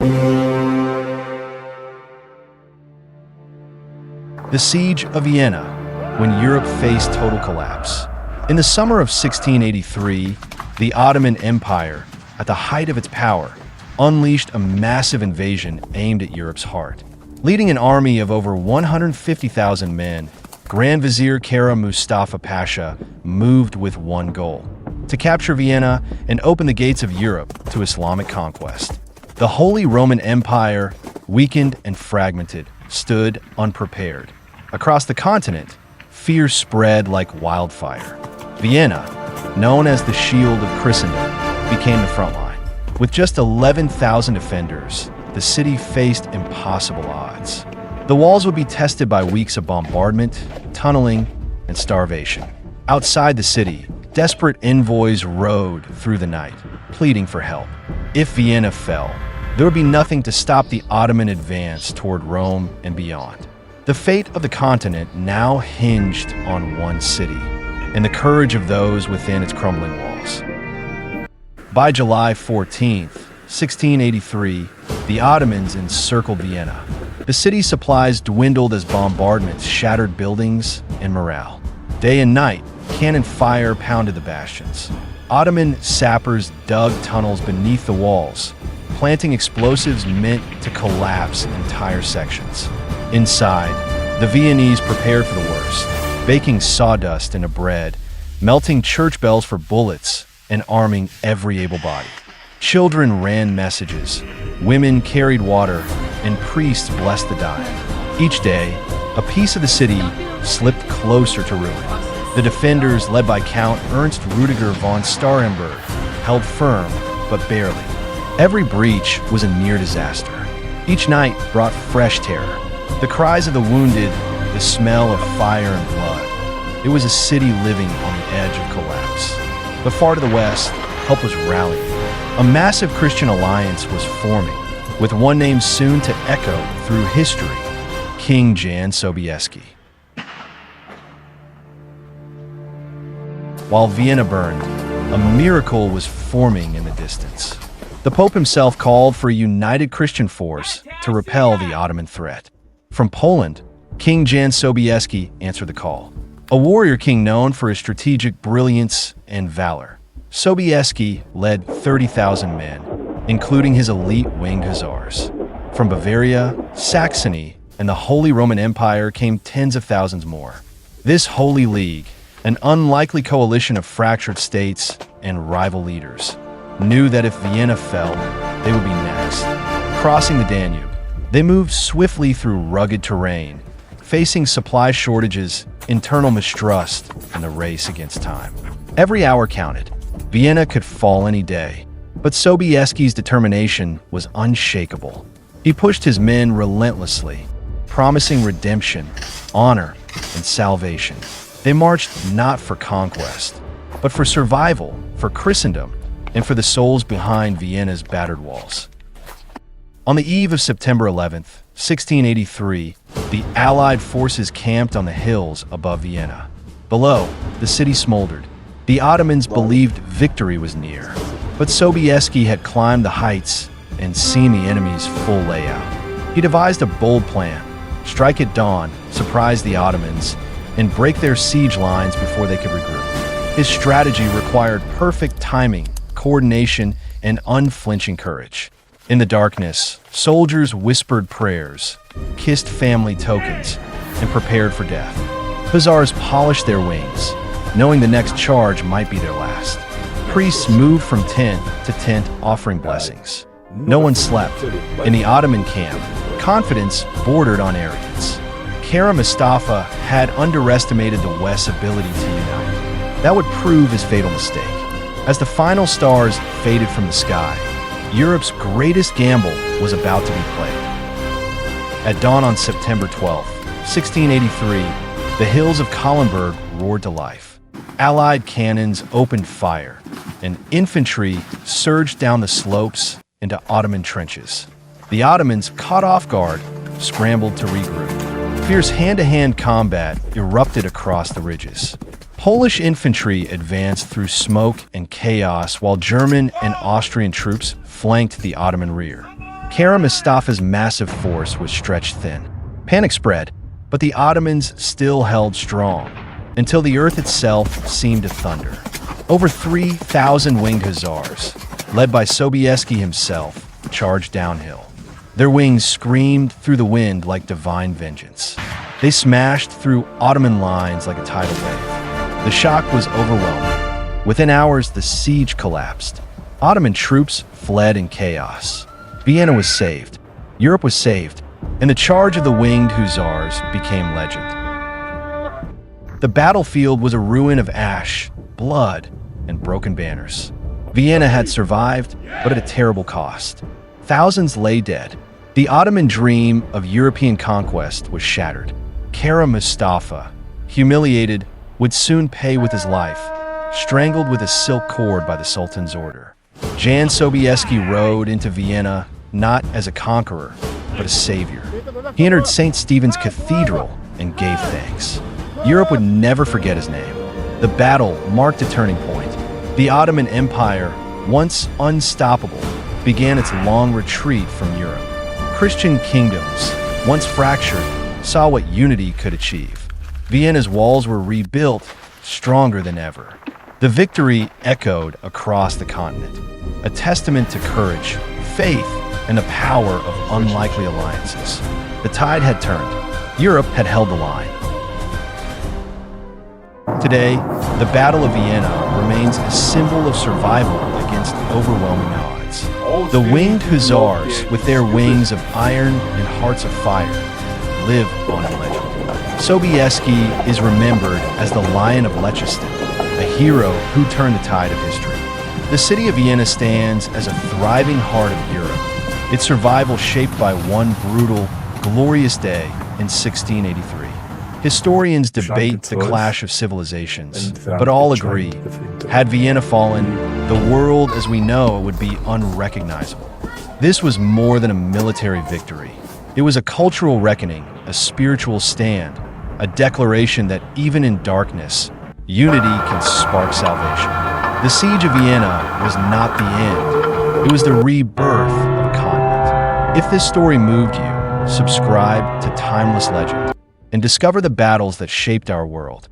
The Siege of Vienna, when Europe faced total collapse. In the summer of 1683, the Ottoman Empire, at the height of its power, unleashed a massive invasion aimed at Europe's heart. Leading an army of over 150,000 men, Grand Vizier Kara Mustafa Pasha moved with one goal: to capture Vienna and open the gates of Europe to Islamic conquest. The Holy Roman Empire, weakened and fragmented, stood unprepared. Across the continent, fear spread like wildfire. Vienna, known as the Shield of Christendom, became the front line. With just 11,000 defenders, the city faced impossible odds. The walls would be tested by weeks of bombardment, tunneling, and starvation. Outside the city, desperate envoys rode through the night, pleading for help. If Vienna fell, there would be nothing to stop the Ottoman advance toward Rome and beyond. The fate of the continent now hinged on one city, and the courage of those within its crumbling walls. By July 14th, 1683, the Ottomans encircled Vienna. The city's supplies dwindled as bombardments shattered buildings and morale. Day and night, cannon fire pounded the bastions. Ottoman sappers dug tunnels beneath the walls, planting explosives meant to collapse entire sections. Inside, the Viennese prepared for the worst, baking sawdust into bread, melting church bells for bullets, and arming every able-bodied. Children ran messages, women carried water, and priests blessed the dying. Each day, a piece of the city slipped closer to ruin. The defenders, led by Count Ernst Rudiger von Starhemberg, held firm, but barely. Every breach was a near disaster. Each night brought fresh terror. The cries of the wounded, the smell of fire and blood. It was a city living on the edge of collapse. But far to the west, help was rallying. A massive Christian alliance was forming, with one name soon to echo through history: King Jan Sobieski. While Vienna burned, a miracle was forming in the distance. The Pope himself called for a united Christian force to repel the Ottoman threat. From Poland, King Jan Sobieski answered the call. A warrior king known for his strategic brilliance and valor, Sobieski led 30,000 men, including his elite winged hussars. From Bavaria, Saxony, and the Holy Roman Empire came tens of thousands more. This Holy League, an unlikely coalition of fractured states and rival leaders, knew that if Vienna fell, they would be next. Crossing the Danube, they moved swiftly through rugged terrain, facing supply shortages, internal mistrust, and the race against time. Every hour counted. Vienna could fall any day, but Sobieski's determination was unshakable. He pushed his men relentlessly, promising redemption, honor, and salvation. They marched not for conquest, but for survival, for Christendom, and for the souls behind Vienna's battered walls. On the eve of September 11th, 1683, the Allied forces camped on the hills above Vienna. Below, the city smoldered. The Ottomans believed victory was near, but Sobieski had climbed the heights and seen the enemy's full layout. He devised a bold plan: strike at dawn, surprise the Ottomans, and break their siege lines before they could regroup. His strategy required perfect timing, coordination, and unflinching courage. In the darkness, soldiers whispered prayers, kissed family tokens, and prepared for death. Hussars polished their wings, knowing the next charge might be their last. Priests moved from tent to tent offering blessings. No one slept. In the Ottoman camp, confidence bordered on arrogance. Kara Mustafa had underestimated the West's ability to unite. That would prove his fatal mistake. As the final stars faded from the sky, Europe's greatest gamble was about to be played. At dawn on September 12, 1683, the hills of Kahlenberg roared to life. Allied cannons opened fire, and infantry surged down the slopes into Ottoman trenches. The Ottomans, caught off guard, scrambled to regroup. Fierce hand-to-hand combat erupted across the ridges. Polish infantry advanced through smoke and chaos while German and Austrian troops flanked the Ottoman rear. Kara Mustafa's massive force was stretched thin. Panic spread, but the Ottomans still held strong, until the earth itself seemed to thunder. Over 3,000 winged hussars, led by Sobieski himself, charged downhill. Their wings screamed through the wind like divine vengeance. They smashed through Ottoman lines like a tidal wave. The shock was overwhelming. Within hours, the siege collapsed. Ottoman troops fled in chaos. Vienna was saved. Europe was saved, and the charge of the winged hussars became legend. The battlefield was a ruin of ash, blood, and broken banners. Vienna had survived, but at a terrible cost. Thousands lay dead. The Ottoman dream of European conquest was shattered. Kara Mustafa, humiliated, would soon pay with his life, strangled with a silk cord by the Sultan's order. Jan Sobieski rode into Vienna not as a conqueror, but a savior. He entered St. Stephen's Cathedral and gave thanks. Europe would never forget his name. The battle marked a turning point. The Ottoman Empire, once unstoppable, began its long retreat from Europe. Christian kingdoms, once fractured, saw what unity could achieve. Vienna's walls were rebuilt, stronger than ever. The victory echoed across the continent, a testament to courage, faith, and the power of unlikely alliances. The tide had turned. Europe had held the line. Today, the Battle of Vienna remains a symbol of survival against overwhelming odds. The winged hussars, with their wings of iron and hearts of fire, live on in legend. Sobieski is remembered as the Lion of Leicester, a hero who turned the tide of history. The city of Vienna stands as a thriving heart of Europe, its survival shaped by one brutal, glorious day in 1683. Historians debate the clash of civilizations, but all agree, had Vienna fallen, the world as we know it would be unrecognizable. This was more than a military victory. It was a cultural reckoning, a spiritual stand, a declaration that even in darkness, unity can spark salvation. The siege of Vienna was not the end. It was the rebirth of a continent. If this story moved you, subscribe to Timeless Legend and discover the battles that shaped our world.